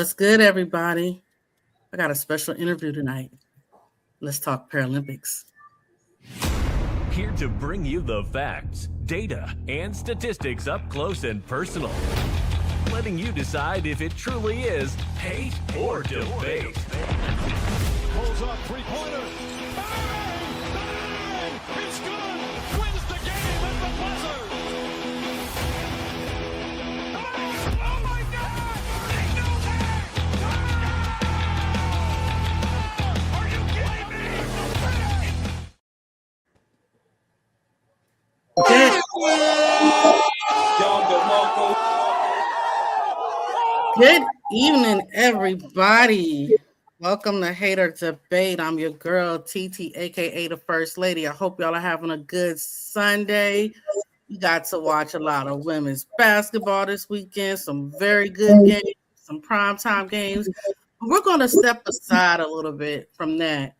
What's good, everybody? I got a special interview tonight. Let's talk Paralympics. Here to bring you the facts, data, and statistics up close and personal. Letting you decide if it truly is hate or debate. Pulls up three-pointer. Bang! Bang! It's good! Wins the game at the buzzer! Oh my God! They do that! Are you kidding me? Good evening, everybody. Welcome to Hater Debate. I'm your girl, TT, aka the First Lady. I hope y'all are having a good Sunday. You got to watch a lot of women's basketball this weekend, some very good games, some primetime games. We're going to step aside a little bit from that.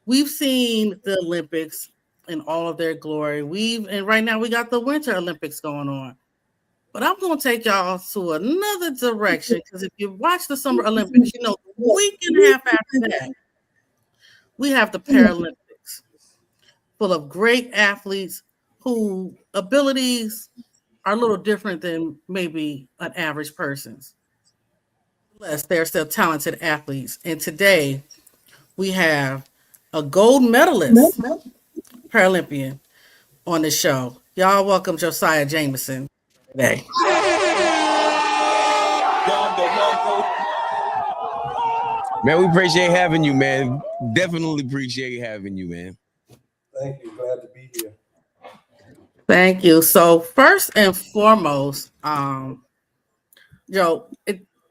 We've seen the Olympics in all of their glory. And right now we got the Winter Olympics going on. But I'm going to take y'all to another direction because if you watch the Summer Olympics, you know, a week and a half after that, we have the Paralympics full of great athletes whose abilities are a little different than maybe an average person's. Unless they're still talented athletes. And today we have a gold medalist Paralympian on the show. Y'all welcome Josiah Jamison today. Man, we appreciate having you, man. Definitely appreciate having you, man. Thank you. Glad to be here. Thank you. So first and foremost, tell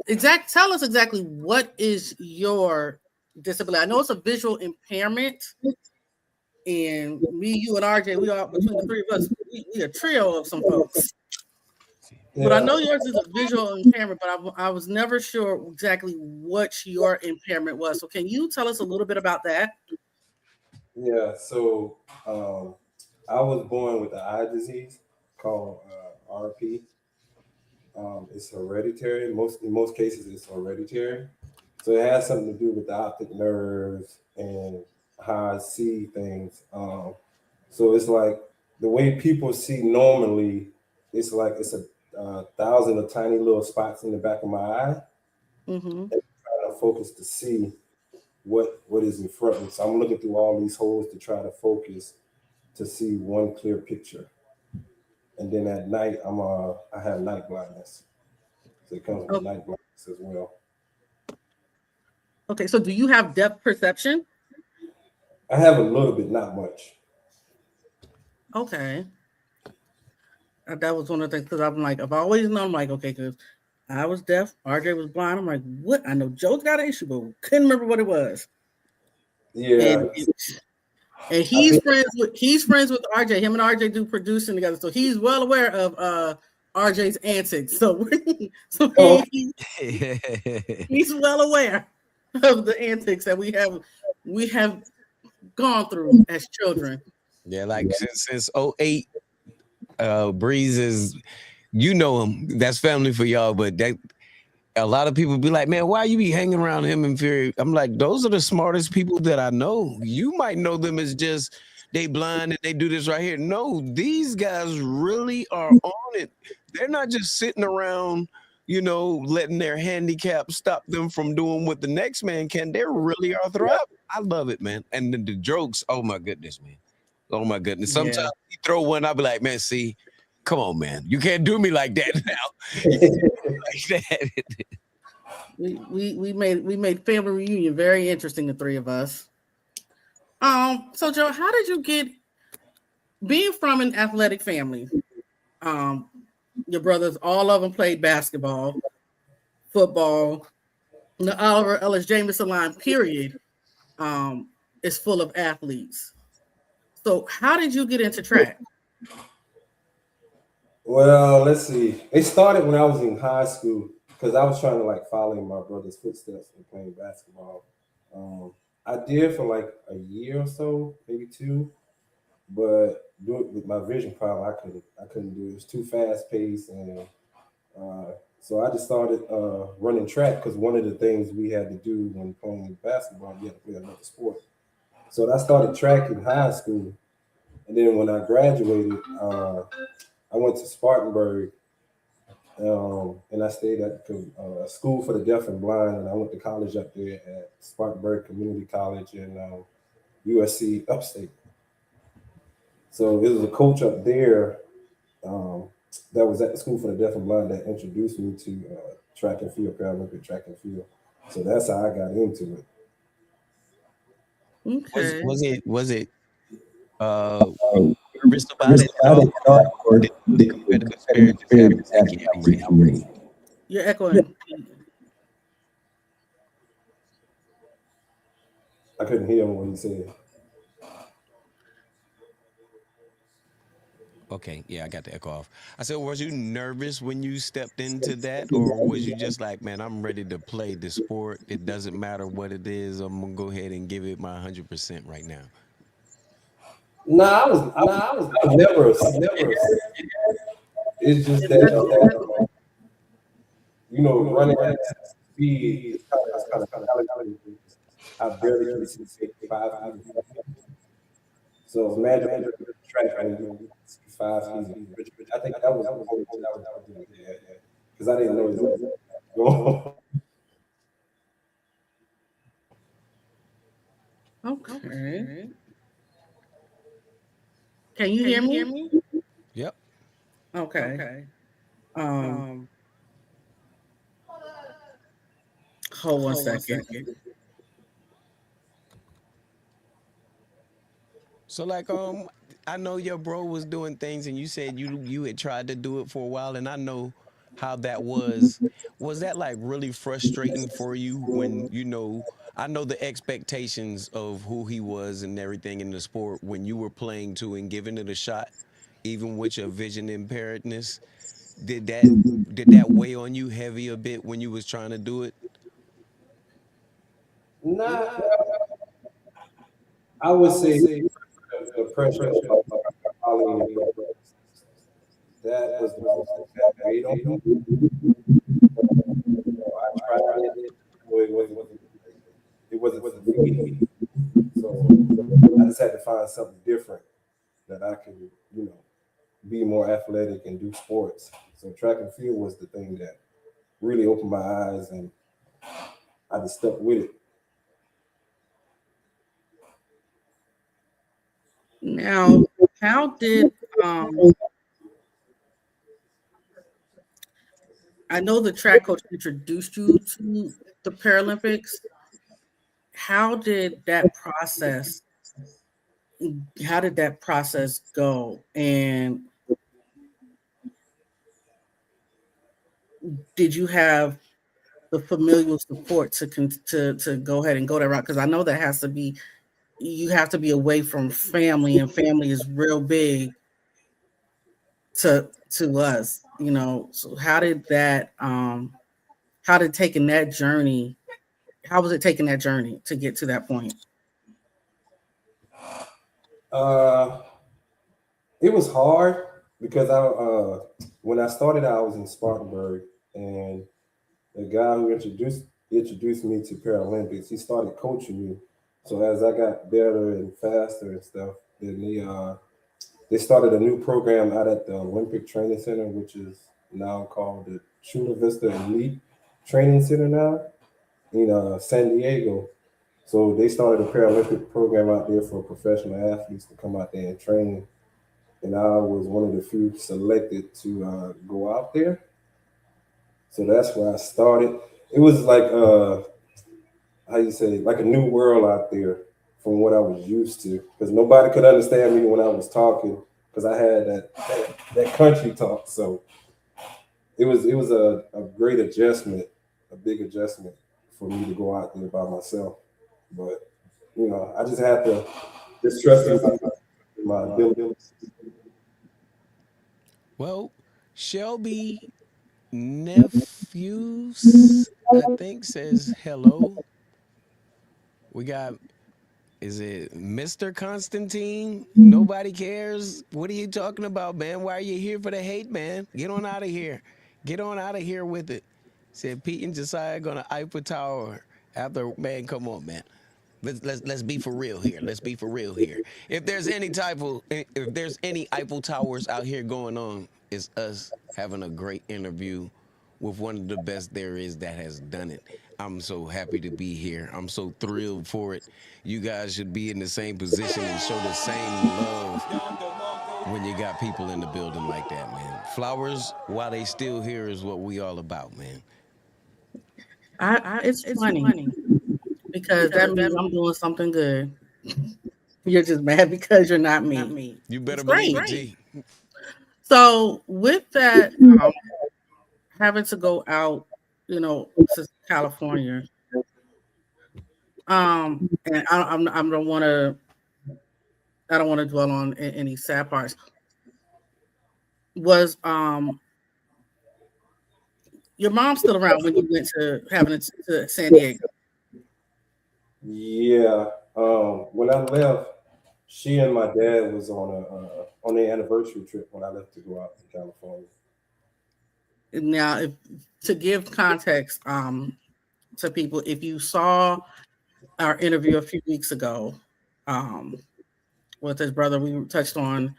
us exactly what is your disability. I know it's a visual impairment, and me, you, and RJ, we are between the three of us. We a trio of some folks. Yeah. But I know yours is a visual impairment, but I was never sure exactly what your impairment was. So can you tell us a little bit about that? Yeah. So I was born with an eye disease called RP. It's hereditary. In most cases, it's hereditary. So it has something to do with the optic nerves and how I see things. So it's like the way people see normally, it's like it's a thousand of tiny little spots in the back of my eye. Mm-hmm. And trying to focus to see what is in front of me. So I'm looking through all these holes to try to focus to see one clear picture. And then at night, I have night blindness. So it comes with night blindness as well. Okay, so do you have depth perception? I have a little bit, not much. Okay. That was one of the things, because I'm like, I've always known, I'm like, okay, because I was deaf, RJ was blind. I'm like, what? I know Joe's got an issue, but couldn't remember what it was. Yeah. And he's friends with RJ. Him and RJ do producing together, so he's well aware of RJ's antics. So he's well aware of the antics that we have gone through as children. Yeah, like since 08, Breeze is, you know him. That's family for y'all, but that a lot of people be like, man, why you be hanging around him and Fury? I'm like, those are the smartest people that I know. You might know them as just they blind and they do this right here. No, these guys really are on it. They're not just sitting around, you know, letting their handicap stop them from doing what the next man can. They really are thriving. I love it, man. And the jokes, oh my goodness, man. Oh my goodness. Sometimes you throw one, I'll be like, man, see, come on, man. You can't do me like that now. Like that. We made family reunion very interesting, the three of us. So Joe, how did you get, being from an athletic family? Your brothers, all of them played basketball, football. The Oliver Ellis Jamison line, period, is full of athletes. So how did you get into track? Well, let's see. It started when I was in high school because I was trying to like follow in my brother's footsteps in playing basketball. I did for like a year or so, maybe two, but with my vision problem, I couldn't do it. It was too fast paced, and So I just started running track because one of the things we had to do when playing basketball, you had to play another sport. So I started track in high school, and then when I graduated, I went to Spartanburg, and I stayed at a school for the deaf and blind, and I went to college up there at Spartanburg Community College in USC Upstate. So it was a coach up there um, that was at the school for the deaf and blind that introduced me to track and field, Paralympic track and field. So that's how I got into it. Was Okay. was it was it were you nervous about it at all, or did the competitive spirit just have you like, yeah, I'm ready? You're echoing. I couldn't hear him when he said. Okay, yeah, I got the echo off. I said, was you nervous when you stepped into that, or was you just like, man, I'm ready to play the sport. It doesn't matter what it is. I'm gonna go ahead and give it my 100% right now. Nah, I was never scared. It's just that running at speed is kind of challenging. I barely can see 5 feet. So imagine track and you see 5 feet. I think that was the only thing I was doing because I didn't know it was going. Okay. Can you hear me? Yep. Okay. Um, hold one second. So like I know your bro was doing things and you said you had tried to do it for a while and I know how that was. Was that like really frustrating for you when I know the expectations of who he was and everything in the sport when you were playing too and giving it a shot even with your vision impairedness, did that weigh on you heavy a bit when you was trying to do it? Not, I would say the pressure of following your progress. That was the most that weighed on me. I tried it, but it wasn't for me. So I just had to find something different that I could, be more athletic and do sports. So track and field was the thing that really opened my eyes, and I just stuck with it. Now, how did I know the track coach introduced you to the Paralympics? How did that process? How did that process go? And did you have the familial support to go ahead and go that route? Because I know that has to be you have to be away from family, and family is real big to us. So how did taking that journey? How was it taking that journey to get to that point? Uh, it was hard because I when I started, I was in Spartanburg, and the guy who introduced me to Paralympics, he started coaching me. So as I got better and faster and stuff, then they started a new program out at the Olympic Training Center, which is now called the Chula Vista Elite Training Center now in San Diego. So they started a Paralympic program out there for professional athletes to come out there and train. And I was one of the few selected to go out there. So that's where I started. It was like how you say, like a new world out there from what I was used to, because nobody could understand me when I was talking because I had that country talk. So it was a great adjustment, a big adjustment for me to go out there by myself. But I just had to just trust in my ability. Well, Shelby Nephews, I think, says hello. We got, is it Mr. Constantine? Nobody cares. What are you talking about, man? Why are you here for the hate, man? Get on out of here. Get on out of here with it. Said Pete and Josiah gonna Eiffel Tower after. Man, come on, man. Let's be for real here. Let's be for real here. If there's any Eiffel Towers out here going on, it's us having a great interview with one of the best there is that has done it. I'm so happy to be here. I'm so thrilled for it. You guys should be in the same position and show the same love when you got people in the building like that, man. Flowers, while they still here, is what we all about, man. It's funny because that means I'm doing something good. You're just mad because you're not me. You better It's believe great. it, G. So with that, having to go out, to California, and I don't want to. I don't want to dwell on any sad parts. Was your mom still around when you went to having it to San Diego? Yeah. When I left, she and my dad was on their anniversary trip when I left to go out to California. Now, if to give context to people, if you saw our interview a few weeks ago with his brother, we touched on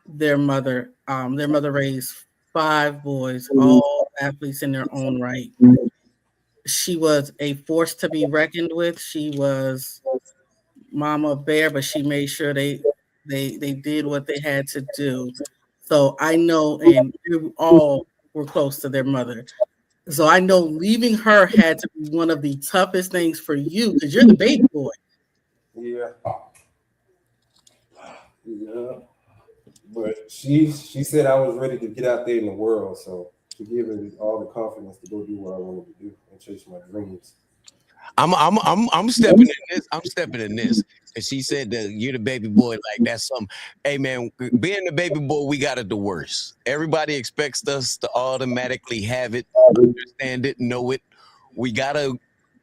their mother. Their mother raised 5 boys, all athletes in their own right. She was a force to be reckoned with. She was Mama Bear, but she made sure they did what they had to do. So I know, and you all were close to their mother. So I know leaving her had to be one of the toughest things for you because you're the baby boy. Yeah. Yeah. But she said I was ready to get out there in the world, so she gave me all the confidence to go do what I wanted to do and chase my dreams. I'm stepping in this. I'm stepping in this. And she said that you're the baby boy, like that's something. Hey man, being the baby boy, we got it the worst. Everybody expects us to automatically have it, understand it, know it. We gotta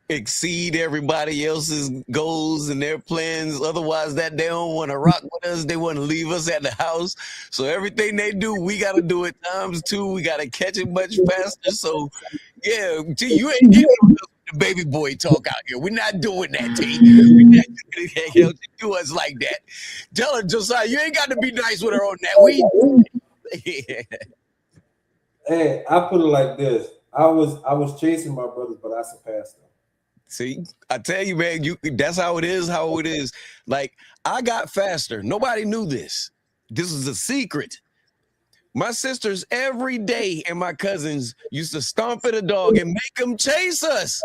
exceed everybody else's goals and their plans. Otherwise, that they don't want to rock with us. They want to leave us at the house. So everything they do, we got to do it times 2. We got to catch it much faster. So yeah, T, you ain't getting the baby boy talk out here. We're not doing that, T. We're not doing that. Don't you do us like that. Tell her, Josiah, you ain't got to be nice with her on that. Hey, I put it like this. I was chasing my brothers, but I surpassed them. See, I tell you, man, that's how it is, Like, I got faster. Nobody knew this. This is a secret. My sisters every day and my cousins used to stomp at a dog and make them chase us.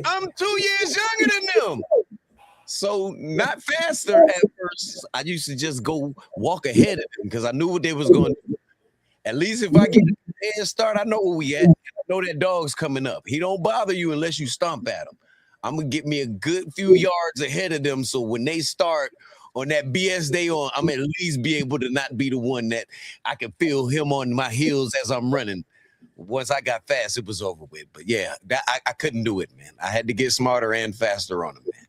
I'm 2 years younger than them. So not faster at first. I used to just go walk ahead of them because I knew what they was going to do. At least if I get a head start, I know where we at. I know that dog's coming up. He don't bother you unless you stomp at him. I'm going to get me a good few yards ahead of them so when they start on that BS day on, I'm at least be able to not be the one that I can feel him on my heels as I'm running. Once I got fast, it was over with. But yeah, I couldn't do it, man. I had to get smarter and faster on him, man.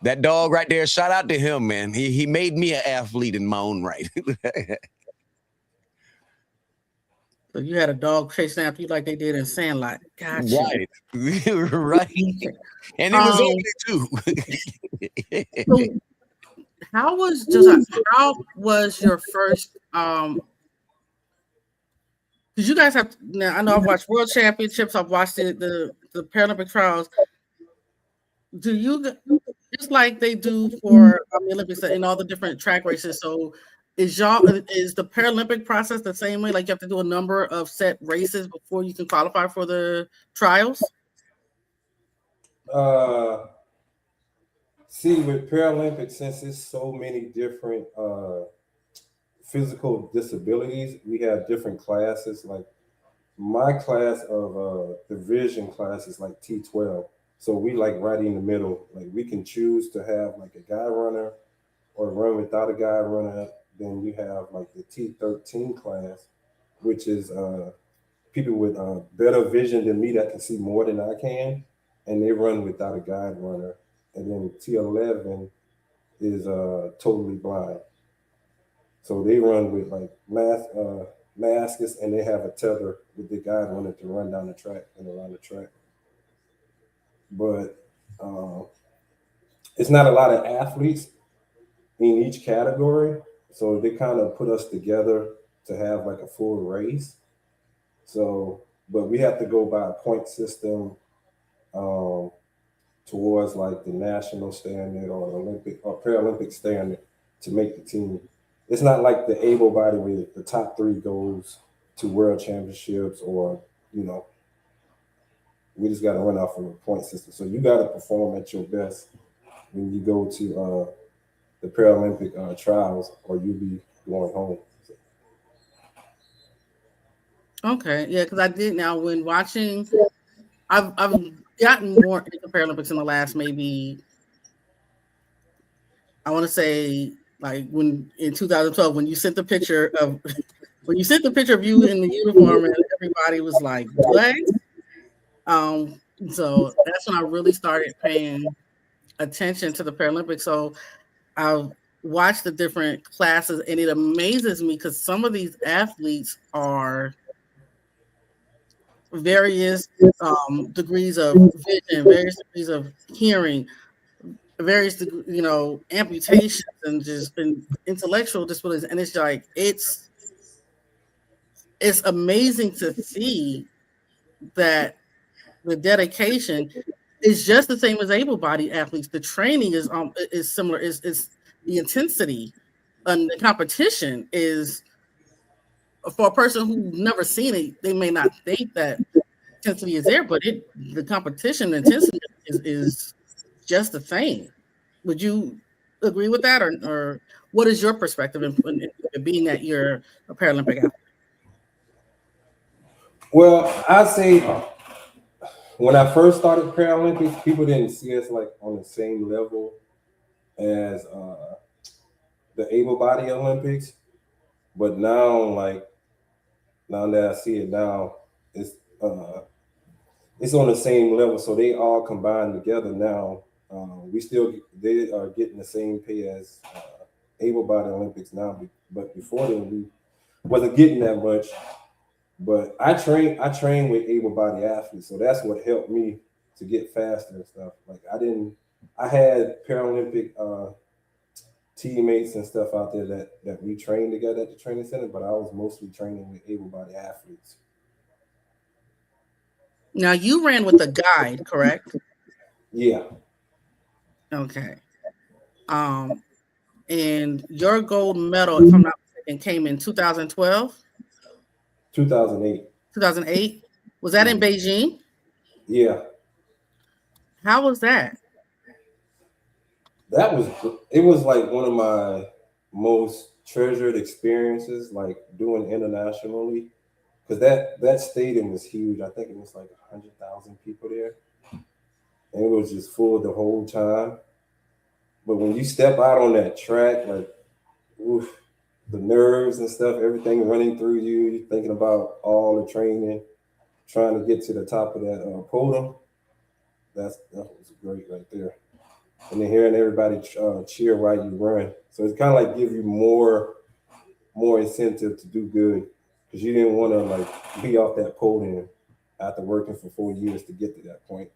That dog right there, shout out to him, man. He made me an athlete in my own right. So you had a dog chasing after you like they did in Sandlot. Gotcha. Right. Right. And it was only 2. So how was your first because you guys have now I know I've watched World Championships, I've watched the Paralympic trials. Do you just like they do for the Olympics and all the different track races? So is the Paralympic process the same way? Like you have to do a number of set races before you can qualify for the trials? See, with Paralympics, since it's so many different physical disabilities, we have different classes. Like my class of division class is like T12. So we like right in the middle. Like we can choose to have like a guy runner or run without a guy runner. Then you have like the T13 class, which is people with better vision than me that can see more than I can, and they run without a guide runner. And then T11 is totally blind. So they run with like maskers, and they have a tether with the guy wanting to run down the track and around the track. But it's not a lot of athletes in each category, so they kind of put us together to have like a full race. So, but we have to go by a point system um, towards like the national standard or Olympic or Paralympic standard to make the team. It's not like the able body where the top three goes to world championships or you know we just got to run off of a point system. So you got to perform at your best when you go to the Paralympic trials, or you'll be going home. So, Okay, yeah, because I did now when watching. I've gotten more into Paralympics in the last maybe I want to say like when in 2012 when you sent the picture of when you sent the picture of you in the uniform and everybody was like what so that's when I really started paying attention to the Paralympics. So I've watched the different classes and it amazes me because some of these athletes are various degrees of vision, various degrees of hearing, various amputations and just intellectual disabilities, and it's like it's amazing to see that the dedication is just the same as able-bodied athletes. The training is similar. Is the intensity and the competition is for a person who's never seen it, they may not think that intensity is there, but the competition intensity is just the same. Would you agree with that, or what is your perspective in being that you're a Paralympic athlete? well, I say when I first started Paralympics, people didn't see us like on the same level as the able body Olympics. But now, like now that I see it now, it's uh, it's on the same level. So they all combined together now. We still they are getting the same pay as able body Olympics now, but before then we wasn't getting that much. But I train with able body athletes, so that's what helped me to get faster and stuff. Like I had Paralympic teammates and stuff out there that we trained together at the training center, but I was mostly training with able body athletes. Now you ran with a guide, correct? Yeah, Okay. Um, and your gold medal, if I'm not mistaken, came in 2012, 2008. 2008. Was that in Beijing? Yeah, How was that? that was it was like one of my most treasured experiences, like doing internationally, because that stadium was huge. I think it was like 100,000 people there, and it was just full the whole time. But when you step out on that track, like oof, the nerves and stuff, everything running through you, you're thinking about all the training, trying to get to the top of that podium. That was great right there. And then hearing everybody cheer while you run, so it's kind of like give you more incentive to do good because you didn't want to like be off that podium after working for 4 years to get to that point.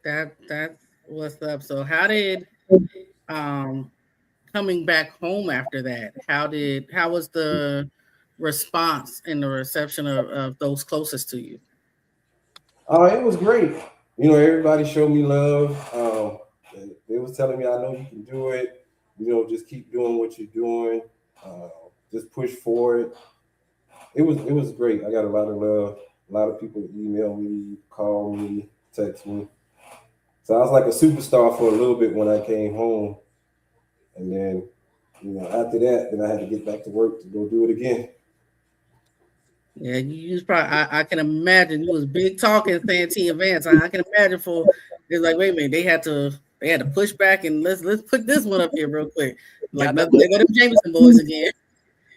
That what's up. So how did um coming back home after that? How was the response and the reception of those closest to you? It was great. You know, everybody showed me love. They was telling me, I know you can do it. You know, just keep doing what you're doing. Uh, just push forward. It was great. I got a lot of love. A lot of people email me, call me, text me. So I was like a superstar for a little bit when I came home, and then after that, then I had to get back to work to go do it again. Yeah, you was probably I can imagine you was big talking saying to advance. I can imagine for it's like wait a minute, they had to push back and let's put this one up here real quick. Like Got that. they go to Jamison boys again.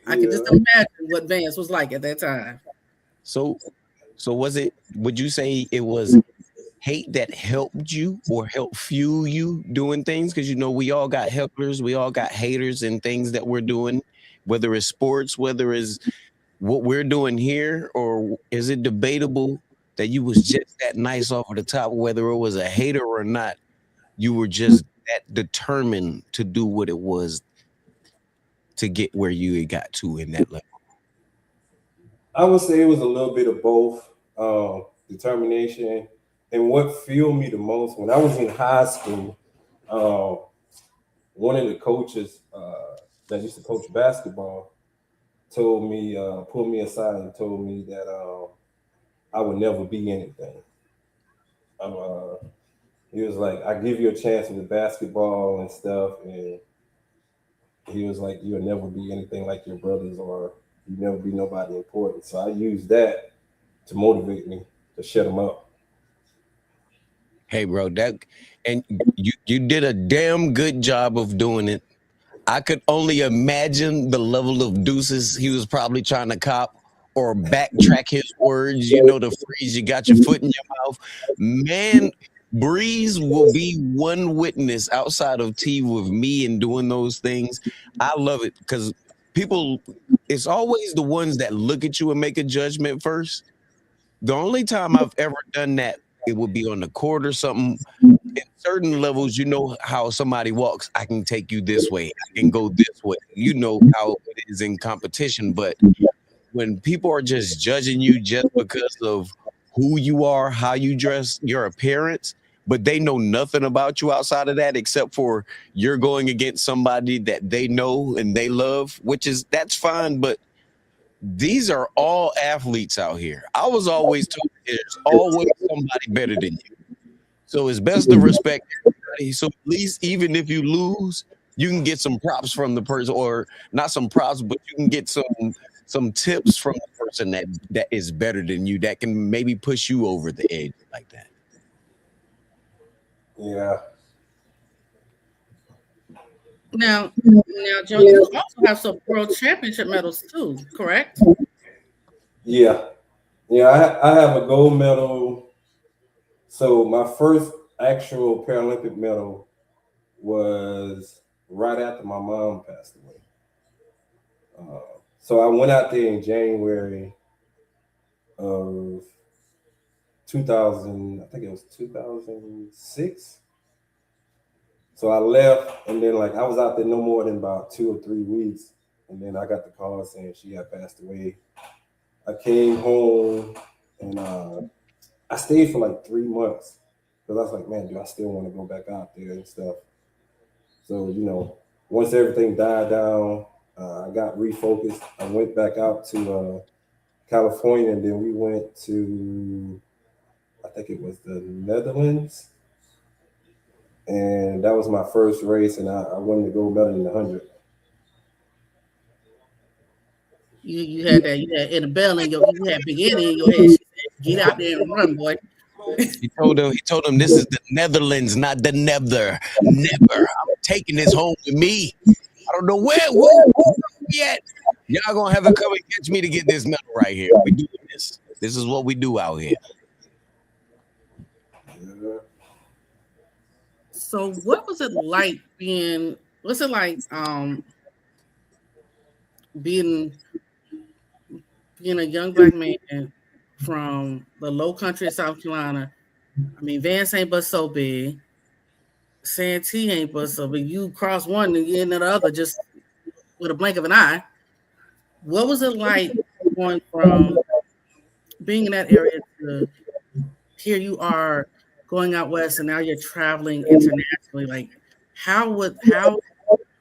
I can just Yeah. imagine what Vance was like at that time. So, was it? Would you say it was hate that helped you or helped fuel you doing things? Because we all got helpers, we all got haters and things that we're doing whether it's sports, whether it's what we're doing here, or is it debatable that you was just that nice off of the top, whether it was a hater or not, you were just that determined to do what it was to get where you got to in that level? I would say it was a little bit of both, determination, and what fueled me the most when I was in high school. Uh, One of the coaches that used to coach basketball told me, pulled me aside and told me that I would never be anything. I'm, he was like, "I give you a chance with basketball and stuff," and he was like, "You'll never be anything like your brothers, or you never be nobody important." So I used that to motivate me to shut him up. Hey, bro, and you did a damn good job of doing it. I could only imagine the level of deuces he was probably trying to cop or backtrack his words. You know, the phrase, you got your foot in your mouth. Man, Breeze will be one witness outside of T with me and doing those things. I love it because people, it's always the ones that look at you and make a judgment first. The only time I've ever done that, it would be on the court or something. In certain levels, you know how somebody walks. I can take you this way. I can go this way. You know how it is in competition. But when people are just judging you just because of who you are, how you dress, your appearance, but they know nothing about you outside of that except for you're going against somebody that they know and they love, that's fine. But these are all athletes out here. I was always told there's always somebody better than you. So it's best to respect everybody. So at least even if you lose, you can get some props from the person, or not some props, but you can get some tips from the person that is better than you, that can maybe push you over the edge like that. Yeah, Now, Joe, you also have some world championship medals too, correct? yeah, yeah. I have a gold medal. So my first actual Paralympic medal was right after my mom passed away. So I went out there in January of 2000. I think it was 2006. So I left, and then like I was out there no more than about 2 or 3 weeks, and then I got the call saying she had passed away. I came home, and I stayed for like 3 months because I was like, man, do I still want to go back out there and stuff? So once everything died down, I got refocused. I went back out to California, and then we went to, I think it was the Netherlands, and that was my first race, and I won the gold medal in the 100. You had that, you had in the bell in your, you had beginning in your head. She said, "Get out there and run, boy." He told him this is the Netherlands, not the nether. Never. I'm taking this home with me. I don't know where we at. Y'all gonna have to come and catch me to get this medal right here. We do this. This is what we do out here. So, what was it like being? What's it like being being a young black man from the low country of South Carolina? I mean, Vance ain't but so big. Santee ain't but so big. You cross one and you into the other just with a blink of an eye. What was it like going from being in that area to here you are going out west and now you're traveling internationally? Like, what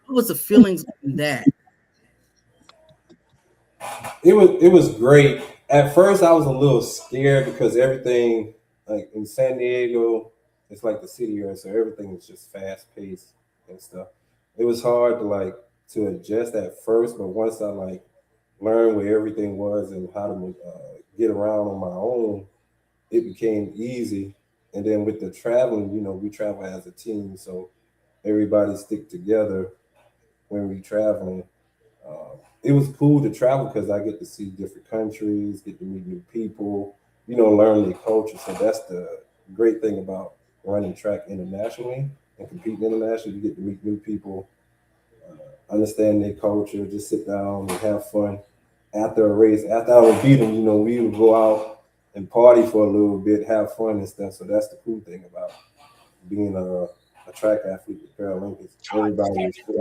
was the feelings in that? It was great. At first, I was a little scared because everything, like in San Diego, it's like the city here, so everything is just fast paced and stuff. It was hard to adjust at first, but once I learned where everything was and how to get around on my own, it became easy. And then with the traveling, we travel as a team, so everybody stick together when we traveling. It was cool to travel because I get to see different countries, get to meet new people, learn their culture. So that's the great thing about running track internationally and competing internationally. You get to meet new people, understand their culture, just sit down and have fun. After a race, after I would beat them, we would go out and party for a little bit, have fun and stuff. So that's the cool thing about being a track athlete with Paralympics. Everybody is free.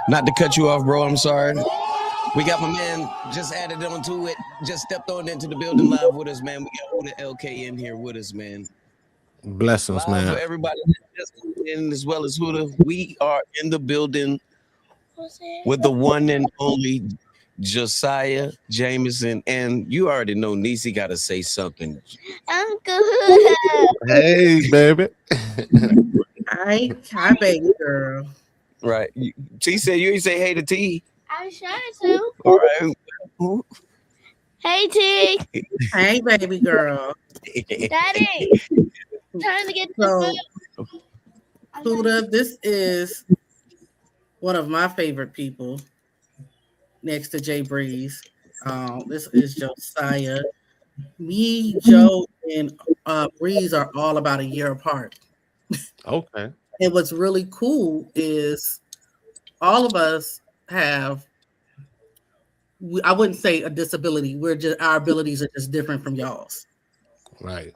Not to cut you off, bro. I'm sorry. We got my man just added onto it. Just stepped on into the building live with us, man. We got Huda LK in here with us, man. Blessings, live man. For everybody just in as well as Huda, we are in the building with the one and only Josiah Jamison, and you already know Niecy got to say something. Uncle Huda. Hey, baby. Hi, baby girl. Right. T said you ain't say hey to T. I'm sure to. All right. Hey, T. Hey, baby girl. Daddy. Trying to get So, the Huda, this is one of my favorite people next to Jay Breeze. This is Josiah. Me, Joe, and Breeze are all about a year apart. Okay. And what's really cool is all of us have, I wouldn't say a disability. Our abilities are just different from y'all's. Right.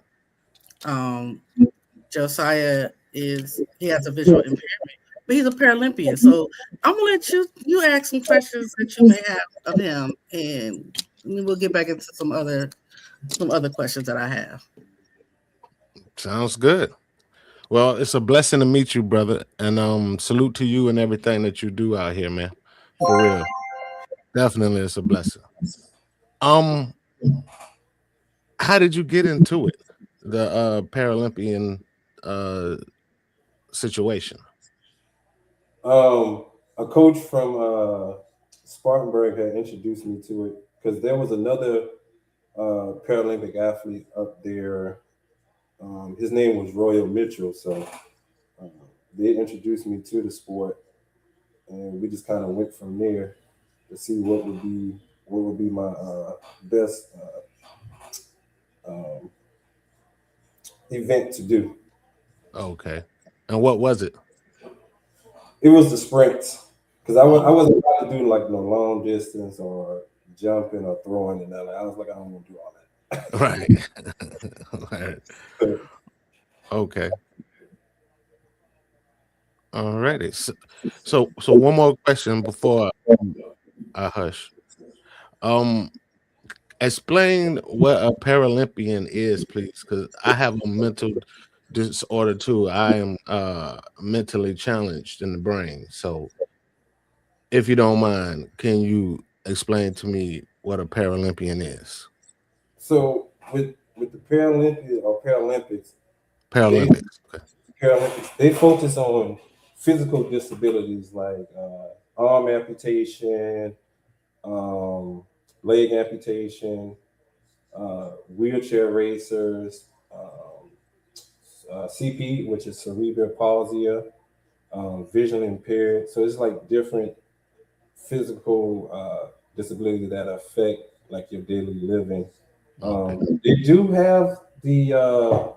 Josiah he has a visual impairment, but he's a Paralympian. So I'm gonna let you ask some questions that you may have of him, and we'll get back into some other questions that I have. Sounds good. Well, it's a blessing to meet you, brother, and salute to you and everything that you do out here, man. For real, definitely, it's a blessing. How did you get into it, the Paralympian situation? A coach from Spartanburg had introduced me to it because there was another Paralympic athlete up there. His name was Royal Mitchell, so they introduced me to the sport, and we just kind of went from there to see what would be my best event to do. Okay, and what was it? It was the sprints because I wasn't about to do like no long distance or jumping or throwing and that. I was like, I don't want to do all that. Right. Right. Okay. All righty. So one more question before I hush. Explain what a Paralympian is, please, because I have a mental disorder too. I am mentally challenged in the brain. So if you don't mind, can you explain to me what a Paralympian is? So with the Paralympics, they focus on physical disabilities like arm amputation, leg amputation, wheelchair racers, CP, which is cerebral palsy, vision impaired. So it's like different physical disabilities that affect like your daily living. They do have the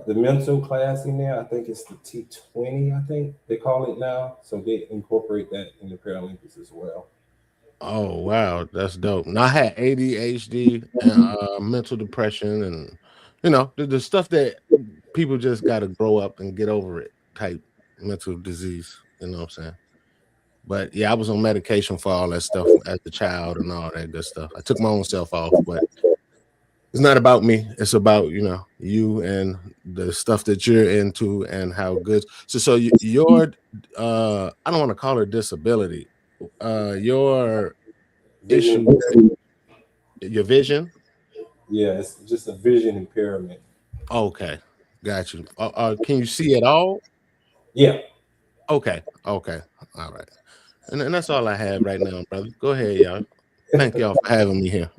mental class in there. I think it's the T20, I think they call it now. So they incorporate that in the Paralympics as well. Oh wow, that's dope. Now I had ADHD and mental depression, and the stuff that people just got to grow up and get over it type mental disease. You know what I'm saying? But yeah, I was on medication for all that stuff as a child and all that good stuff. I took my own self off, but it's not about me. It's about you and the stuff that you're into and how good. So your I don't want to call it disability. Your issue, your vision. Yeah, it's just a vision impairment. Okay, got you. Can you see at all? Yeah. Okay. All right. And that's all I have right now, brother. Go ahead, y'all. Thank y'all for having me here.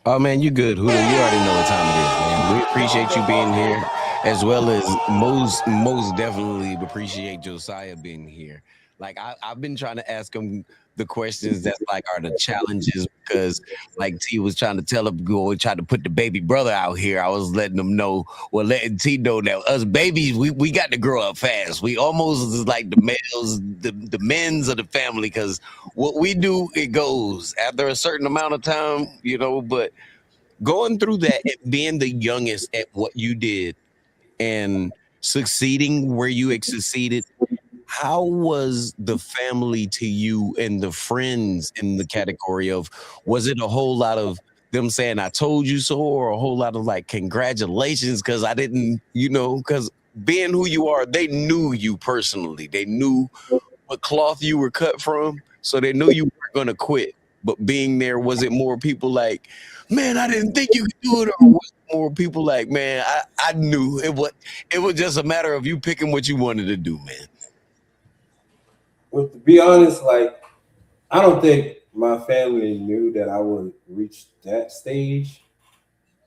Oh man, you good, Huda. You already know what time it is, man. We appreciate you being here, as well as most definitely appreciate Josiah being here. Like I've been trying to ask him the questions that's like are the challenges because like T was trying to tell him go and try to put the baby brother out here. I was letting them know, well, letting T know that us babies, we got to grow up fast. We almost is like the males, the men's of the family, because what we do, it goes after a certain amount of time, you know, but going through that and being the youngest at what you did and succeeding where you had succeeded, how was the family to you and the friends in the category of, was it a whole lot of them saying I told you so, or a whole lot of like congratulations because I didn't, you know, because being who you are, they knew you personally, they knew what cloth you were cut from, so they knew you weren't going to quit. But being there, was it more people like, man, I didn't think you could do it, or was it more people like, man, I knew it was just a matter of you picking what you wanted to do, man? Well, to be honest, like I don't think my family knew that I would reach that stage.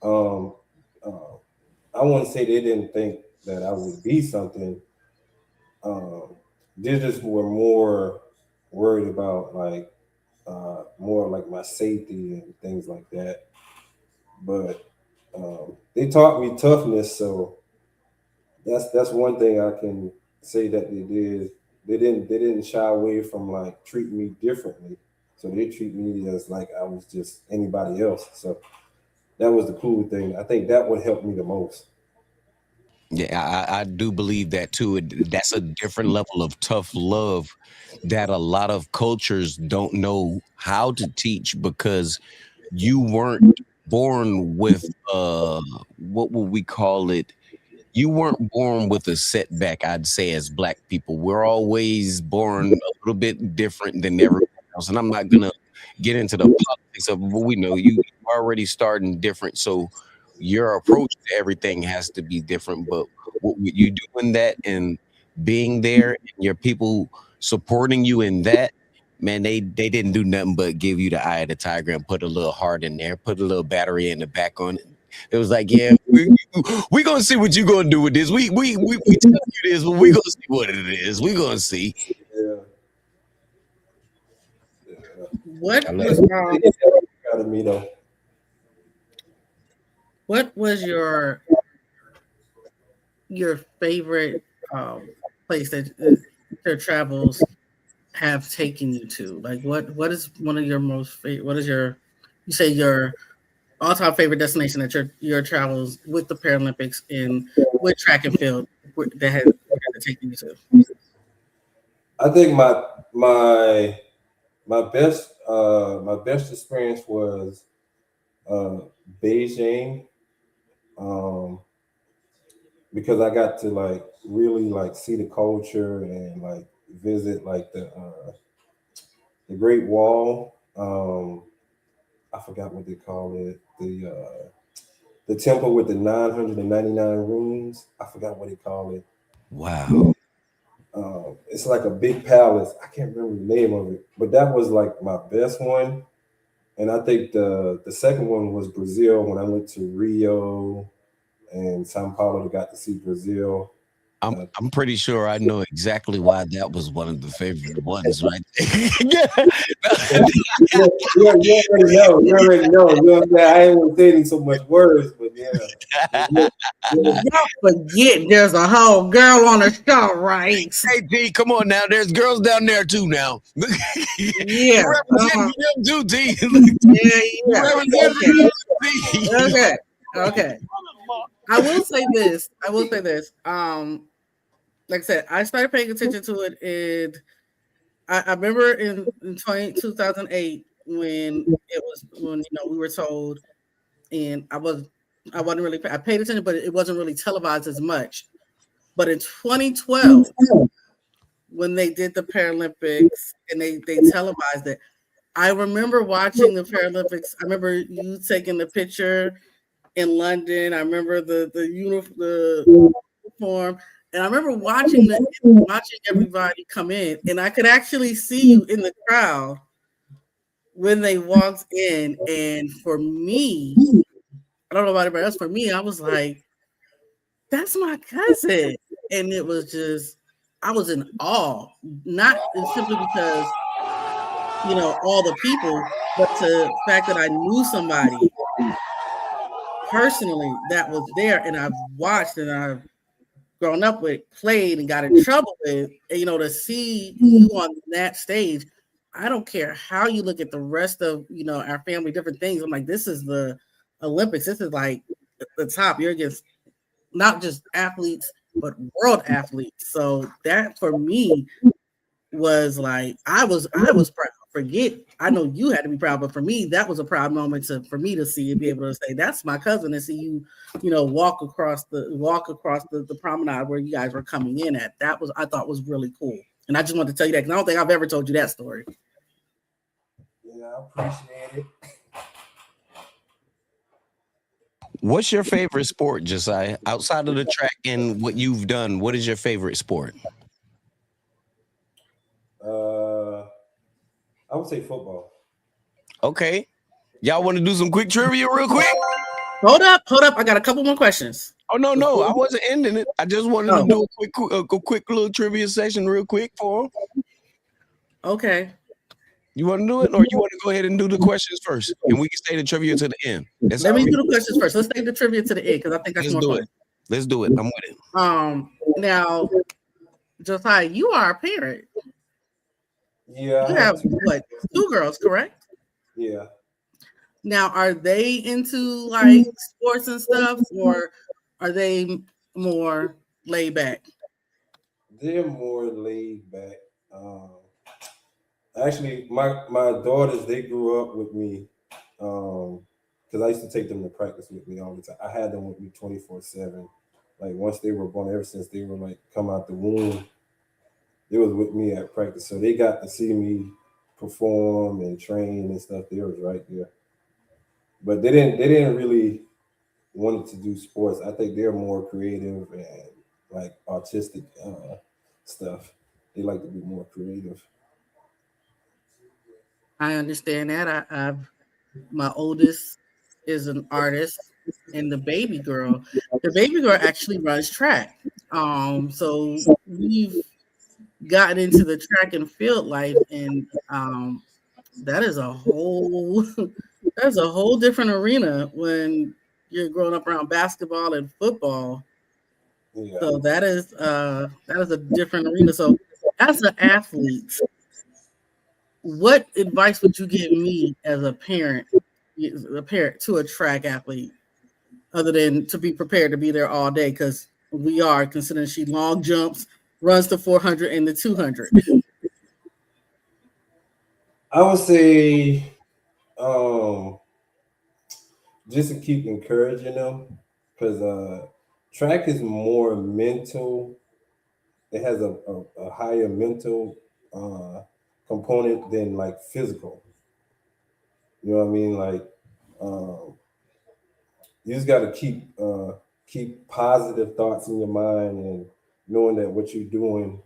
Um, uh, I want to say they didn't think that I would be something. Um, they just were more worried about like more like my safety and things like that. But they taught me toughness, so that's one thing I can say that they did. They didn't shy away from like treating me differently. So they treat me as like I was just anybody else. So that was the cool thing. I think that would help me the most. Yeah, I do believe that too. That's a different level of tough love that a lot of cultures don't know how to teach because you weren't born with what would we call it? You weren't born with a setback, I'd say, as black people. We're always born a little bit different than everyone else. And I'm not gonna get into the politics of it, but we know you already starting different. So your approach to everything has to be different. But what you doing that and being there and your people supporting you in that, man, they didn't do nothing but give you the eye of the tiger and put a little heart in there, put a little battery in the back on it. It was like, yeah, we gonna see what you gonna do with this. We tell you this, but we gonna see what it is. We gonna see. Yeah, yeah. What I love was it. They did that out of me though. what was your favorite place that your travels have taken you to? Like what is one of your most favorite? What is your you say your all time favorite destination that your travels with the Paralympics and with track and field that had taken you to? I think my best experience was uh, Beijing, um, because I got to like really like see the culture and like visit like the Great Wall. I forgot what they call it. The temple with the 999 rooms. I forgot what they call it. Wow. It's like a big palace. I can't remember the name of it, but that was like my best one. And I think the second one was Brazil when I went to Rio and Sao Paulo. Got to see Brazil. Uh, I'm pretty sure I know exactly why that was one of the favorite ones, right? Yeah. you already know. You already know. You know what I'm saying? I ain't want to say so much words, but yeah. Y'all forget there's a whole girl on the show, right? Hey T, come on now. There's girls down there too now. Yeah. You represent them too, T. Yeah, You yeah. represent Okay. them too, T. Okay. Okay. I will say this. Like I said, I started paying attention to it and I remember in 2008 when we were told and I wasn't really I paid attention, but it wasn't really televised as much. But in 2012, when they did the Paralympics and they televised it, I remember watching the Paralympics. I remember you taking the picture in London. I remember the uniform, and I remember watching everybody come in, and I could actually see you in the crowd when they walked in. And for me, I don't know about everybody else. For me, I was like, "That's my cousin," and it was just I was in awe, not simply because all the people, but the fact that I knew somebody personally that was there, and I've watched and I've grown up with, played and got in trouble with, and, to see you on that stage. I don't care how you look at the rest of our family, different things. I'm like, this is the Olympics. This is like the top. You're against not just athletes, but world athletes. So that for me was like, I was proud. Forget, I know you had to be proud, but for me, that was a proud moment for me to see and be able to say, that's my cousin, and see you, walk across the promenade where you guys were coming in at. That was, I thought, was really cool. And I just wanted to tell you that, because I don't think I've ever told you that story. Yeah, I appreciate it. What's your favorite sport, Josiah? Outside of the track and what you've done, what is your favorite sport? I would say football. Okay. Y'all want to do some quick trivia real quick? Hold up. I got a couple more questions. Oh, no. I wasn't ending it. I just wanted to do a quick little trivia session real quick for them. Okay. You want to do it, or you want to go ahead and do the questions first, and we can stay the trivia to the end? Let me do the questions first. Let's take the trivia to the end, because I think that's more fun. Let's do it. I'm with it. Now, Josiah, you are a parent. Yeah. You have what? 2 girls, correct? Yeah. Now, are they into like sports and stuff, or are they more laid back? They're more laid back. Actually, my daughters, they grew up with me, because I used to take them to practice with me all the time. I had them with me 24/7. Like, once they were born, ever since they were like come out the womb, they was with me at practice. So they got to see me perform and train and stuff. They was right there. But they didn't really want to do sports. I think they're more creative and like artistic stuff. They like to be more creative. I understand that. My oldest is an artist, and the baby girl actually runs track. So we've gotten into the track and field life, and that is a whole that's a whole different arena when you're growing up around basketball and football. Yeah. So that is a different arena. So as an athlete, what advice would you give me as a parent to a track athlete, other than to be prepared to be there all day? Because we are, considering she long jumps, runs the 400 and the 200. I would say just to keep encouraging them, because track is more mental. It has a higher mental component than like physical. You know what I mean? Like, you just got to keep positive thoughts in your mind, and knowing that what you're doing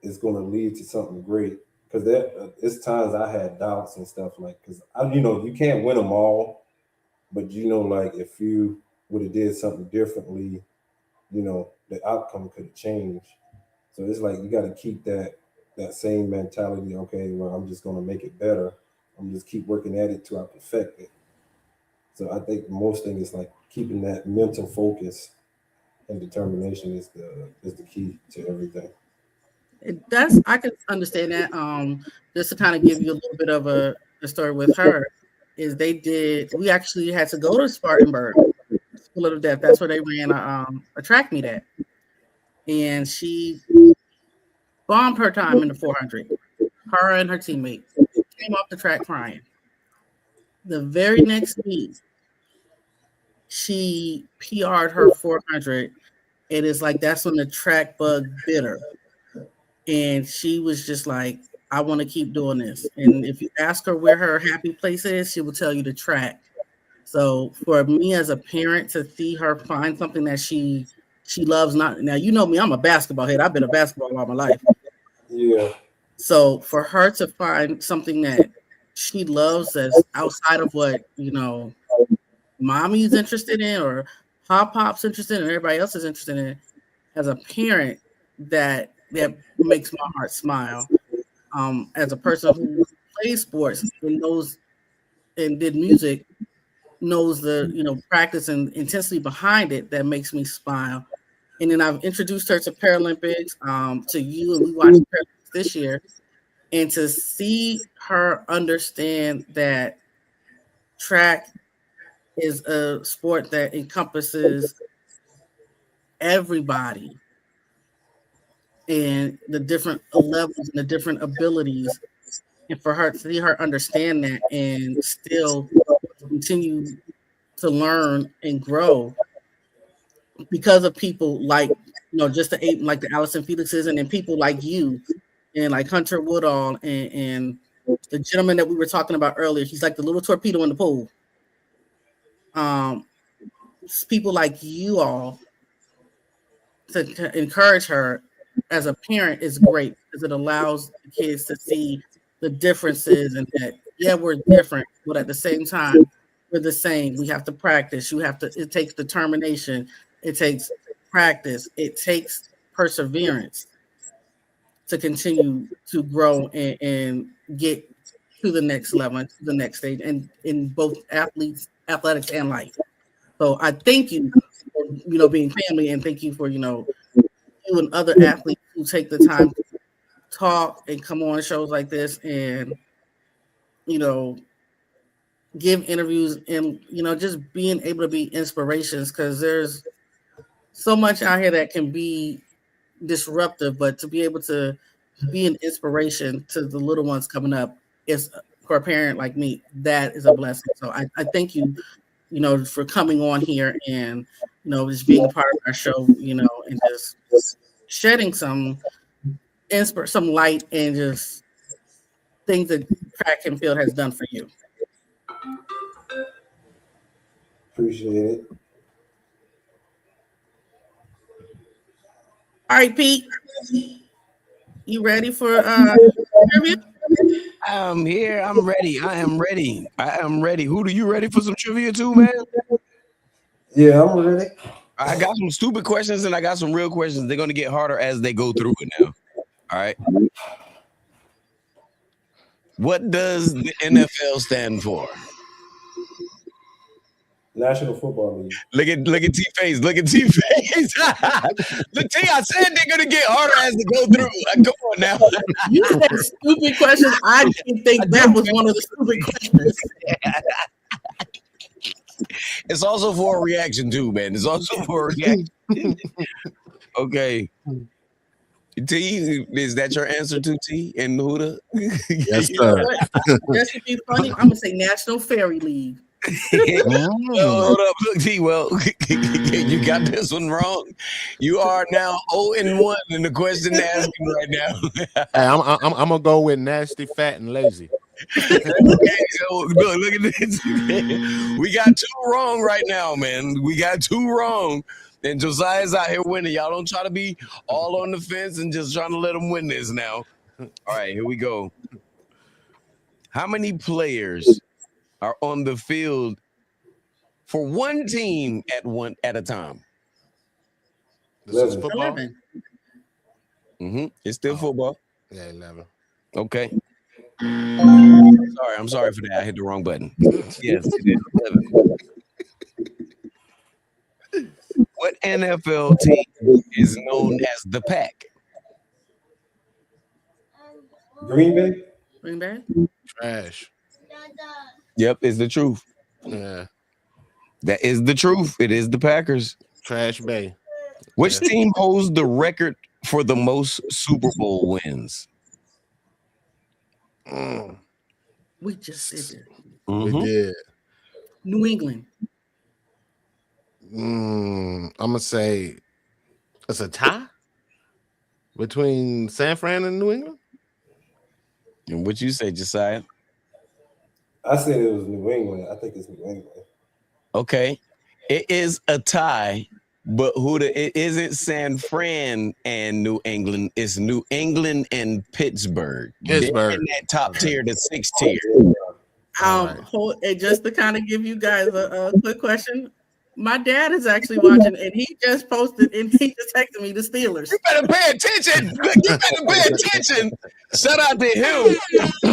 is going to lead to something great. Because it's times I had doubts and stuff, like, because you can't win them all, but like, if you would have did something differently, the outcome could have changed. So it's like you got to keep that same mentality. Okay, well, I'm just going to make it better. I'm just keep working at it till I perfect it. So I think the most thing is like keeping that mental focus and determination is the key to everything. I can understand that. Just to kind of give you a little bit of a story with her, is we actually had to go to Spartanburg School of the Deaf. That's where they ran a track meet at, and she bombed her time in the 400. Her and her teammate came off the track crying. The very next meet, she PR'd her 400. And it's like, that's when the track bug bit her. And she was just like, I want to keep doing this. And if you ask her where her happy place is, she will tell you the track. So for me as a parent to see her find something that she loves, not now, you know me, I'm a basketball head. I've been a basketball all my life. Yeah. So for her to find something that she loves that's outside of what, mommy's interested in, or pop's interested in, and everybody else is interested in, as a parent, that that makes my heart smile. As a person who plays sports and knows and did music, knows the practice and intensity behind it that makes me smile. And then I've introduced her to Paralympics, to you, and we watched Paralympics this year. And to see her understand that track is a sport that encompasses everybody and the different levels and the different abilities, and for her to see her understand that and still continue to learn and grow because of people like just the eight like the Allison Felixes, and then people like you and like Hunter Woodall and the gentleman that we were talking about earlier. He's like the little torpedo in the pool. People like you all to encourage her as a parent is great because it allows the kids to see the differences and that we're different, but at the same time we're the same. We have to practice. It takes determination. It takes practice. It takes perseverance to continue to grow and get to the next level, to the next stage, and in both athletics and life. So I thank you for being family, and thank you for you and other athletes who take the time to talk and come on shows like this and give interviews and just being able to be inspirations, because there's so much out here that can be disruptive, but to be able to be an inspiration to the little ones coming up is, for a parent like me, that is a blessing. So I thank you for coming on here and just being a part of our show, and just shedding some light and just things that track and field has done for you. Appreciate it. All right, Pete, you ready for interview? I'm here. I'm ready. I am ready. Who do you ready for some trivia too, man? Yeah, I'm ready. I got some stupid questions and I got some real questions. They're going to get harder as they go through it now. All right. What does the NFL stand for? National Football League. Look at T face. Look at T face. Look, T, I said they're gonna get harder as they go through. Come on now. You said stupid questions. I didn't think that was one of the stupid questions. It's also for a reaction too, man. It's also for a reaction. Okay. T, is that your answer to T and Huda? Yes, sir. That should be funny. I'm gonna say National Fairy League. Hold up, look, T. Well, you got this one wrong. You are now 0-1 in the question asking right now. Hey, I'm gonna go with nasty, fat, and lazy. Okay, so look at this. We got two wrong right now, man. We got two wrong. And Josiah's out here winning. Y'all don't try to be all on the fence and just trying to let him win this now. All right, here we go. How many players are on the field for one team at a time? This is football. 11. Mm-hmm. It's still football. Yeah, 11. Okay. I'm sorry for that. I hit the wrong button. Yes, it is 11. What NFL team is known as the Pack? Green Bay. Green Bay. Trash. Yep, it's the truth. Yeah. That is the truth. It is the Packers. Trash Bay. Which team holds the record for the most Super Bowl wins? We just said that. Mhm. We did. New England. I'm gonna say it's a tie between San Fran and New England. And what you say, Josiah? I said it was New England. I think it's New England. Okay. It is a tie, but it isn't San Fran and New England. It's New England and Pittsburgh. Pittsburgh. They're in that top tier, the 6th tier. And just to kind of give you guys a quick question, My dad is actually watching, and he just posted, and he just texted me the Steelers. You better pay attention. You better pay attention. Shout out to him.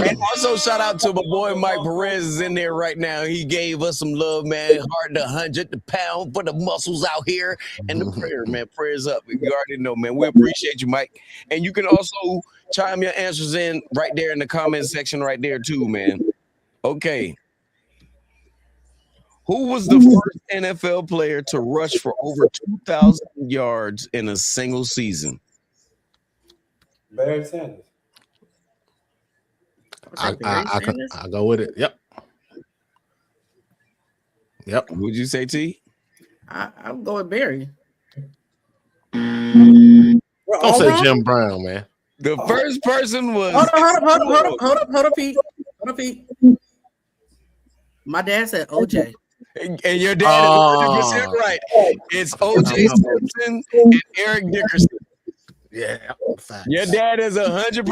And also shout out to my boy Mike Perez is in there right now. He gave us some love, man. Heart to 100, the pound for the muscles out here. And the prayer, man. Prayers up. You already know, man. We appreciate you, Mike. And you can also chime your answers in right there in the comment section right there too, man. Okay. Who was the first NFL player to rush for over 2,000 yards in a single season? Barry Sanders. I go with it. Yep. Would you say T? I'll go with Barry. Don't say Jim Brown, man. The first person was. Hold up, Pete. My dad said OJ. And your dad is 100% right. It's OJ Simpson and Eric Dickerson. Yeah, facts. Your dad is 100%.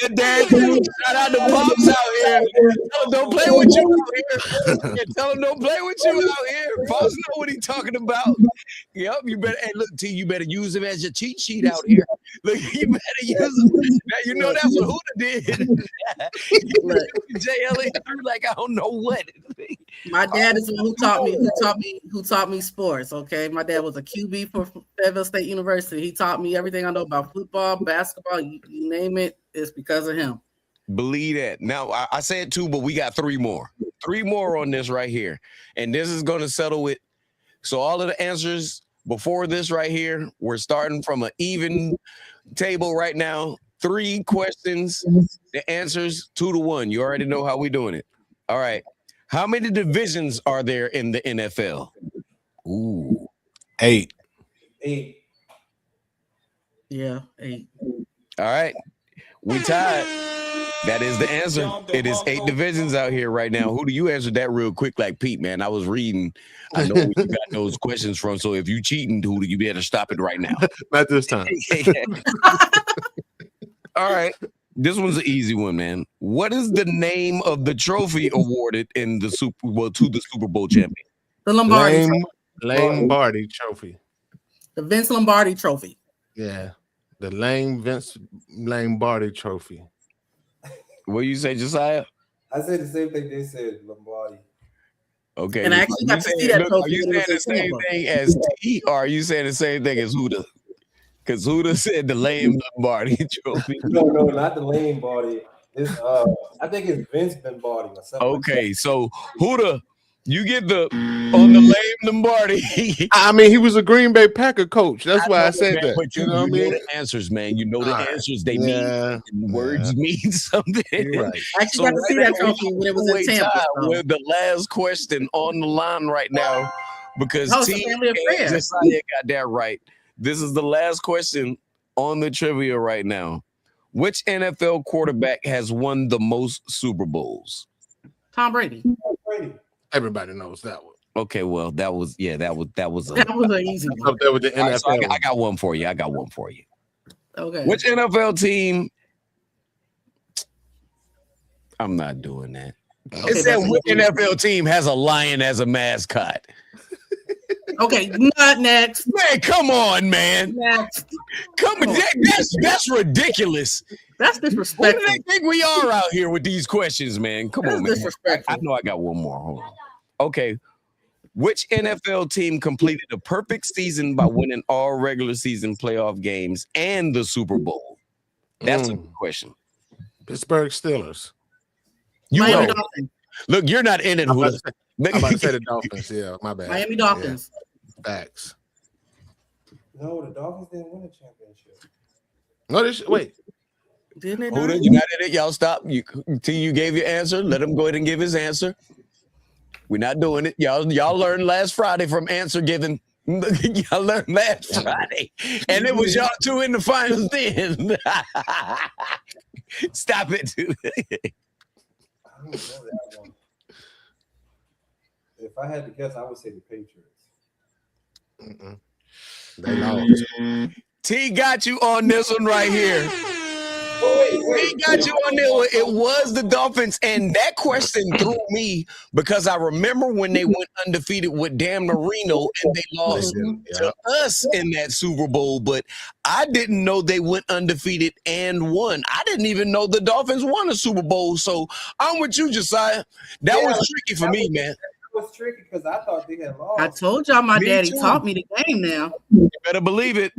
Your dad, shout out to Pops out here. Tell him don't play with you out here. Tell him don't play with you out here. Pops know what he's talking about. Yep, you better. Hey, look, T, you better use him as your cheat sheet out here. Look, you better use him. Now, you know that's what Huda did. JLE, like I don't know what. My dad is the one who taught me sports. Okay, my dad was a QB for Fayetteville State University. He taught me everything I know about football, basketball, you name it. It's because of him. Believe that. Now I said two, but we got three more on this right here, and this is going to settle it. So all of the answers before this right here, we're starting from an even table right now. 3 questions, the answers 2-1. You already know how we're doing it. All right. How many divisions are there in the NFL? Ooh. 8. Yeah, 8. All right. We tied. That is the answer. It is 8 divisions out here right now. Who do you answer that real quick like Pete, man? I was reading. I know where you got those questions from. So if you cheating, who do you better stop it right now? Not this time. All right. This one's an easy one, man. What is the name of the trophy awarded in the Super Bowl to the Super Bowl champion? The Lombardi Lombardi Trophy. The Vince Lombardi Trophy. Yeah. The Vince Lombardi Trophy. What you say, Josiah? I said the same thing they said, Lombardi. Okay. And I actually got to see that trophy. Are you saying the same thing as T, or are you saying the same thing as Huda? Because Huda said the lame Lombardi Trophy. No, not the lame body. It's I think it's Vince Lombardi or something. Okay, so Huda, you get on the lame Lombardi. I mean, he was a Green Bay Packer coach. That's why I said man, that. But you know the answers, man. You know the answers. They mean words mean something. Right. I actually got to see that trophy when it was in Tampa. With the last question on the line right now, because T and Josiah got that right. This is the last question on the trivia right now. Which NFL quarterback has won the most Super Bowls? Tom Brady. Everybody knows that one. Okay, well, that was an easy one. Up there with the NFL. Right, so I got one for you. Okay. Which NFL team? I'm not doing that. Okay, it said which NFL team has a lion as a mascot? Okay, not next. Man, come on, man. Next. Come on. That's ridiculous. That's disrespectful. Who do they think we are out here with these questions, man? Come on, man. Disrespectful. I know I got one more. Hold on. Okay. Which NFL team completed a perfect season by winning all regular season playoff games and the Super Bowl? That's a good question. Pittsburgh Steelers. Miami Dolphins. Look, you're not in it. I'm about to say the Dolphins. Yeah, my bad. Miami Dolphins. Yeah. Facts. No, the Dolphins didn't win a championship. No, wait. Didn't they? Huda, you not in it? Y'all stop. You gave your answer. Let him go ahead and give his answer. We're not doing it. Y'all learned last Friday from answer giving. Y'all learned last Friday. And it was y'all 2 in the finals then. Stop it. If I had to guess, I would say the Patriots. They lost. T got you on this one right here. We got you on there. It was the Dolphins, and that question threw me because I remember when they went undefeated with Dan Marino and they lost to us in that Super Bowl, but I didn't know they went undefeated and won. I didn't even know the Dolphins won a Super Bowl, so I'm with you, Josiah. That was tricky for me, man. Was tricky because I thought they had lost. I told y'all my daddy taught me the game now. You better believe it.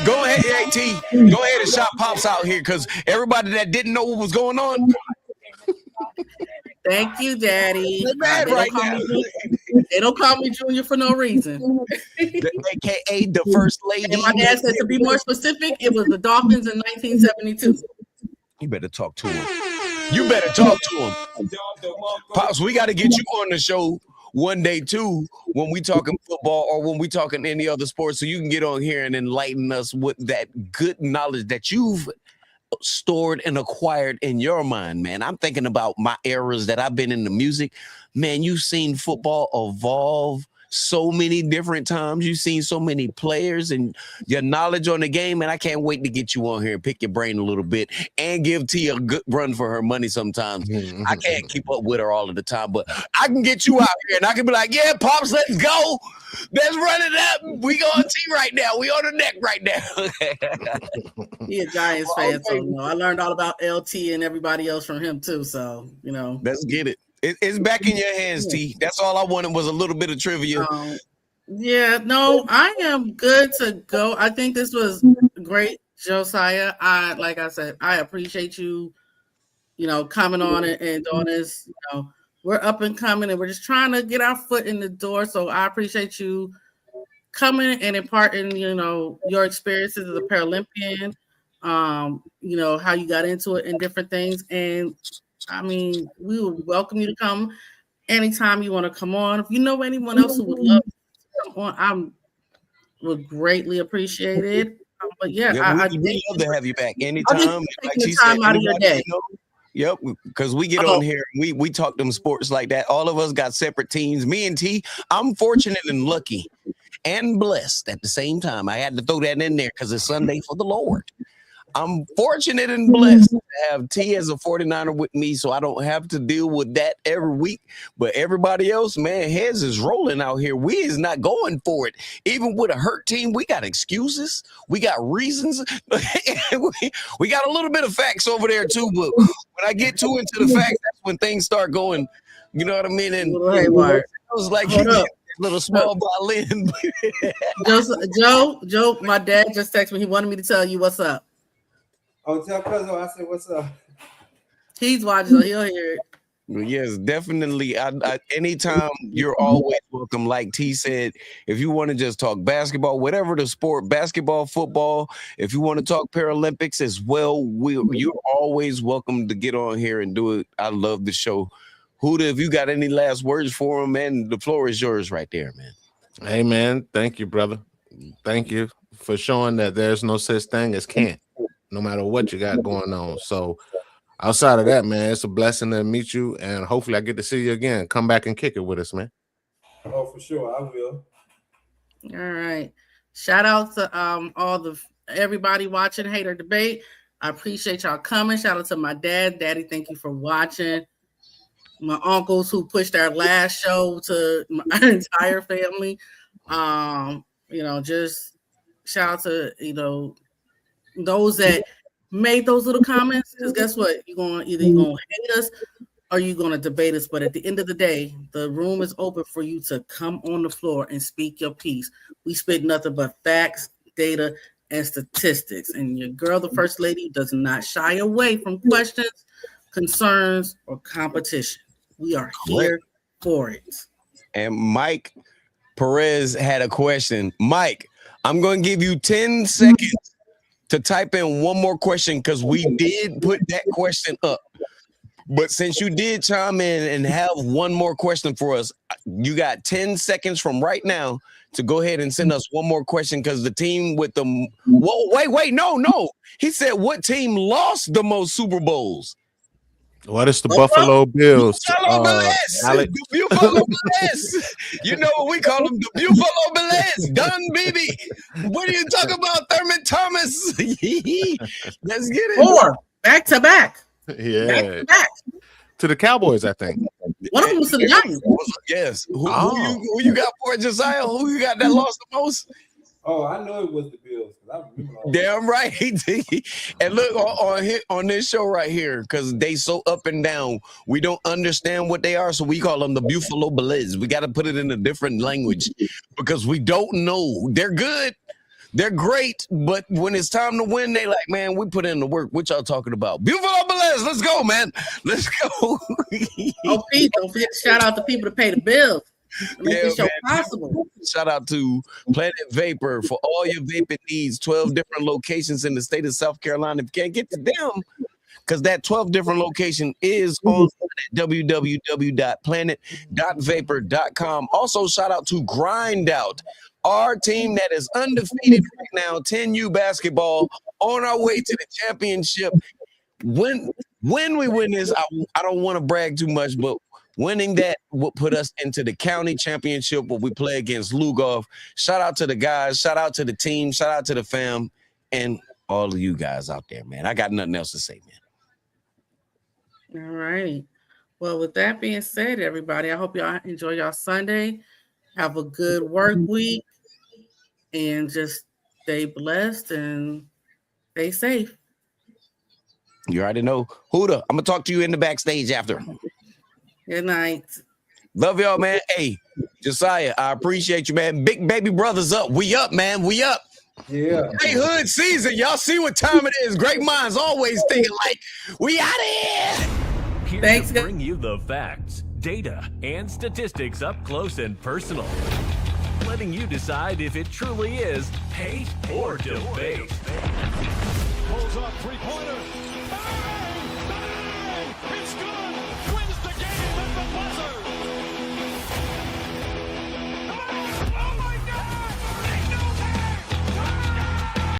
Go ahead, AT. Go ahead and shout Pops out here because everybody that didn't know what was going on. Thank you, Daddy. They're mad right now. They don't call me Junior for no reason. AKA the first lady. And my dad said to be more specific, it was the Dolphins in 1972. You better talk to him. You better talk to him. Pops, we got to get you on the show one day too when we talking football or when we talking any other sports so you can get on here and enlighten us with that good knowledge that you've stored and acquired in your mind, man. I'm thinking about my eras that I've been in the music. Man, you've seen football evolve so many different times. You've seen so many players and your knowledge on the game, and I can't wait to get you on here and pick your brain a little bit and give T a good run for her money sometimes. I can't keep up with her all of the time, but I can get you out here and I can be like, yeah, Pops, let's go. Let's run it up. We go on T right now. We on the neck right now. He a Giants fan, so I learned all about LT and everybody else from him too, so, Let's get it. It's back in your hands, T. That's all I wanted was a little bit of trivia. I am good to go. I think this was great, Josiah. Like I said, I appreciate you, coming on and doing this. We're up and coming, and we're just trying to get our foot in the door. So I appreciate you coming and imparting, your experiences as a Paralympian. How you got into it and different things. And I mean, we would welcome you to come anytime you want to come on. If you know anyone else who would love to come on, I would greatly appreciate it. But we love to have you back anytime. Like the time out of your day. Yep, because we get on here, we talk them sports like that. All of us got separate teams. Me and T, I'm fortunate and lucky and blessed at the same time. I had to throw that in there because it's Sunday for the Lord. I'm fortunate and blessed to have T as a 49er with me, so I don't have to deal with that every week. But everybody else, man, heads is rolling out here. We is not going for it. Even with a hurt team, we got excuses. We got reasons. we got a little bit of facts over there too. But when I get too into the facts, that's when things start going. You know what I mean? And I was like, little small violin. Joe, my dad just texted me. He wanted me to tell you what's up. Oh, tell Cuzzo I said, what's up? He's watching, so he'll hear it. Yes, definitely. Anytime, you're always welcome. Like T said, if you want to just talk basketball, whatever the sport, basketball, football, if you want to talk Paralympics as well, you're always welcome to get on here and do it. I love the show. Huda, if you got any last words for him, man, the floor is yours right there, man. Hey, man, thank you, brother. Thank you for showing that there's no such thing as can't, no matter what you got going on. So outside of that, man, it's a blessing to meet you, and hopefully I get to see you again. Come back and kick it with us, man. Oh, for sure, I will. All right. Shout out to everybody watching Hater Debate. I appreciate y'all coming. Shout out to my dad. Daddy, thank you for watching. My uncles who pushed our last show to my entire family. Just shout out to, those that made those little comments, because guess what? You're gonna hate us or you're gonna debate us. But at the end of the day, the room is open for you to come on the floor and speak your piece. We spit nothing but facts, data, and statistics. And your girl, the first lady, does not shy away from questions, concerns, or competition. We are here for it. And Mike Perez had a question. Mike, I'm going to give you 10 seconds to type in one more question because we did put that question up. But since you did chime in and have one more question for us, you got 10 seconds from right now to go ahead and send us one more question because the team with the no. He said what team lost the most Super Bowls? What is the Buffalo Bills? Buffalo Bills, Alex. the Buffalo Bills. You know what we call them? The Buffalo Bills. Done, baby. What are you talking about, Thurman Thomas? Let's get it. 4 back to back. Yeah. Back to back. To the Cowboys, I think. One of them was to the Giants. Yes. Who you got for it, Josiah? Who you got that lost the most? Oh, I know it was the Bills. I remember all Damn right. And look on this show right here, because they so up and down, we don't understand what they are, so we call them the Buffalo Bills. We got to put it in a different language because we don't know. They're good, they're great, but when it's time to win, they like, man, we put in the work. What y'all talking about? Buffalo Bills, let's go, man. Let's go. Oh, Pete, don't forget to shout out the people to pay the bills. Make this show possible. Shout out to Planet Vapor for all your vaping needs. 12 different locations in the state of South Carolina. If you can't get to them, because that 12 different location is on www.planet.vapor.com. Also, shout out to Grind Out, our team that is undefeated right now, 10U basketball, on our way to the championship. When we win this, I don't want to brag too much, but winning that will put us into the county championship where we play against Lugoff. Shout out to the guys. Shout out to the team. Shout out to the fam and all of you guys out there, man. I got nothing else to say, man. All right. Well, with that being said, everybody, I hope y'all enjoy y'all Sunday. Have a good work week and just stay blessed and stay safe. You already know. Huda, I'm going to talk to you in the backstage after. Good night. Love y'all, man. Hey, Josiah, I appreciate you, man. Big baby brothers up. We up, man. We up. Yeah. Hey, hood season. Y'all see what time it is. Great minds always thinking like, we out of here. Here Thanks, to bring you the facts, data, and statistics up close and personal. Letting you decide if it truly is hate or debate. Pulls up three-pointer.